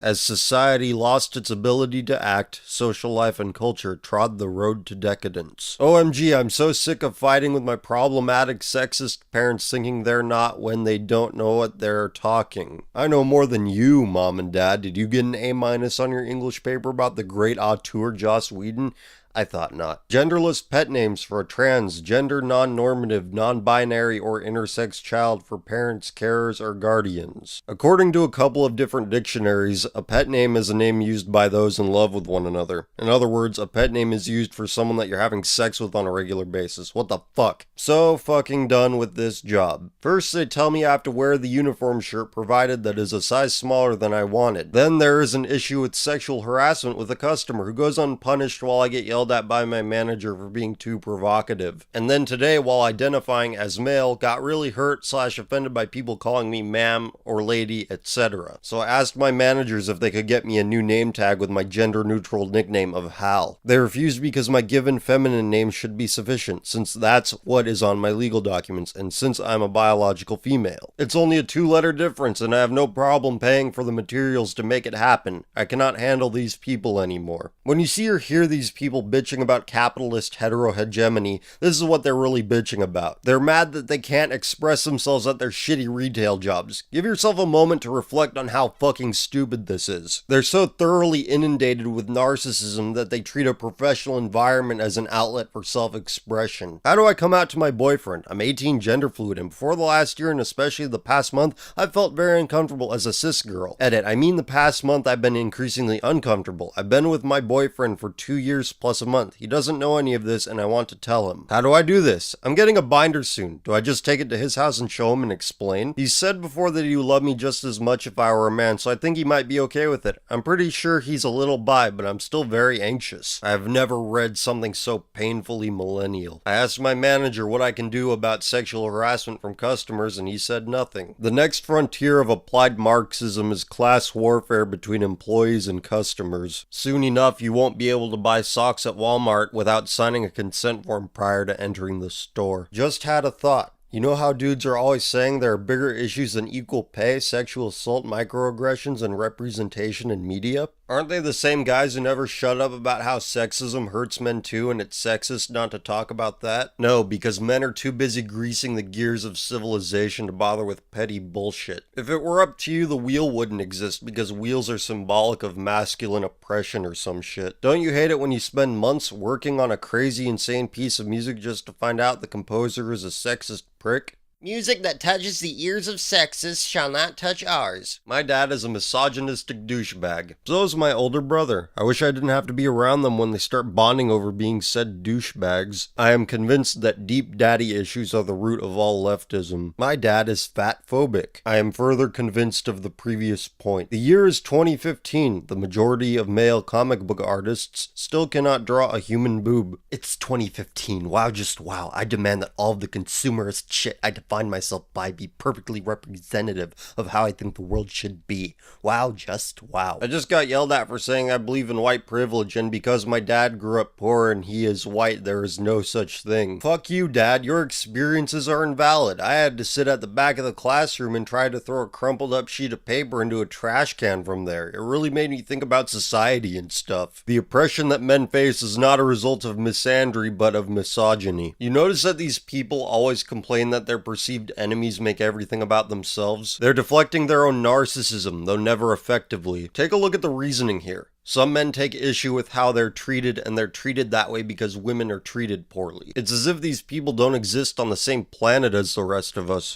As society lost its ability to act, social life and culture trod the road to decadence. OMG, I'm so sick of fighting with my problematic sexist parents thinking they're not when they don't know what they're talking. I know more than you, Mom and Dad. Did you get an A- on your English paper about the great auteur Joss Whedon? I thought not. Genderless pet names for a trans, gender non-normative, non-binary, or intersex child for parents, carers, or guardians. According to a couple of different dictionaries, a pet name is a name used by those in love with one another. In other words, a pet name is used for someone that you're having sex with on a regular basis. What the fuck? So fucking done with this job. First they tell me I have to wear the uniform shirt provided that is a size smaller than I wanted. Then there is an issue with sexual harassment with a customer who goes unpunished while I get yelled at by my manager for being too provocative. And then today, while identifying as male, got really hurt / offended by people calling me ma'am or lady, etc. So I asked my managers if they could get me a new name tag with my gender neutral nickname of Hal. They refused because my given feminine name should be sufficient, since that's what is on my legal documents, and since I'm a biological female. It's only a 2-letter difference, and I have no problem paying for the materials to make it happen. I cannot handle these people anymore. When you see or hear these people bitching about capitalist heterohegemony, this is what they're really bitching about. They're mad that they can't express themselves at their shitty retail jobs. Give yourself a moment to reflect on how fucking stupid this is. They're so thoroughly inundated with narcissism that they treat a professional environment as an outlet for self-expression. How do I come out to my boyfriend? I'm 18, gender fluid, and before the last year and especially the past month, I've felt very uncomfortable as a cis girl. Edit, I mean the past month I've been increasingly uncomfortable. I've been with my boyfriend for 2 years plus a month. He doesn't know any of this and I want to tell him. How do I do this? I'm getting a binder soon. Do I just take it to his house and show him and explain? He said before that he would love me just as much if I were a man, so I think he might be okay with it. I'm pretty sure he's a little bi, but I'm still very anxious. I have never read something so painfully millennial. I asked my manager what I can do about sexual harassment from customers and he said nothing. The next frontier of applied Marxism is class warfare between employees and customers. Soon enough, you won't be able to buy socks at Walmart without signing a consent form prior to entering the store. Just had a thought. You know how dudes are always saying there are bigger issues than equal pay, sexual assault, microaggressions, and representation in media? Aren't they the same guys who never shut up about how sexism hurts men too and it's sexist not to talk about that? No, because men are too busy greasing the gears of civilization to bother with petty bullshit. If it were up to you, the wheel wouldn't exist because wheels are symbolic of masculine oppression or some shit. Don't you hate it when you spend months working on a crazy, insane piece of music just to find out the composer is a sexist prick? Music that touches the ears of sexists shall not touch ours. My dad is a misogynistic douchebag. So is my older brother. I wish I didn't have to be around them when they start bonding over being said douchebags. I am convinced that deep daddy issues are the root of all leftism. My dad is fat phobic. I am further convinced of the previous point. The year is 2015. The majority of male comic book artists still cannot draw a human boob. It's 2015. Wow, just wow. I demand that all of the consumerist shit I find myself by be perfectly representative of how I think the world should be. Wow, just wow. I just got yelled at for saying I believe in white privilege, and because my dad grew up poor and he is white, there is no such thing. Fuck you, Dad. Your experiences are invalid. I had to sit at the back of the classroom and try to throw a crumpled up sheet of paper into a trash can from there. It really made me think about society and stuff. The oppression that men face is not a result of misandry, but of misogyny. You notice that these people always complain that their perceived enemies make everything about themselves? They're deflecting their own narcissism, though never effectively. Take a look at the reasoning here. Some men take issue with how they're treated, and they're treated that way because women are treated poorly. It's as if these people don't exist on the same planet as the rest of us.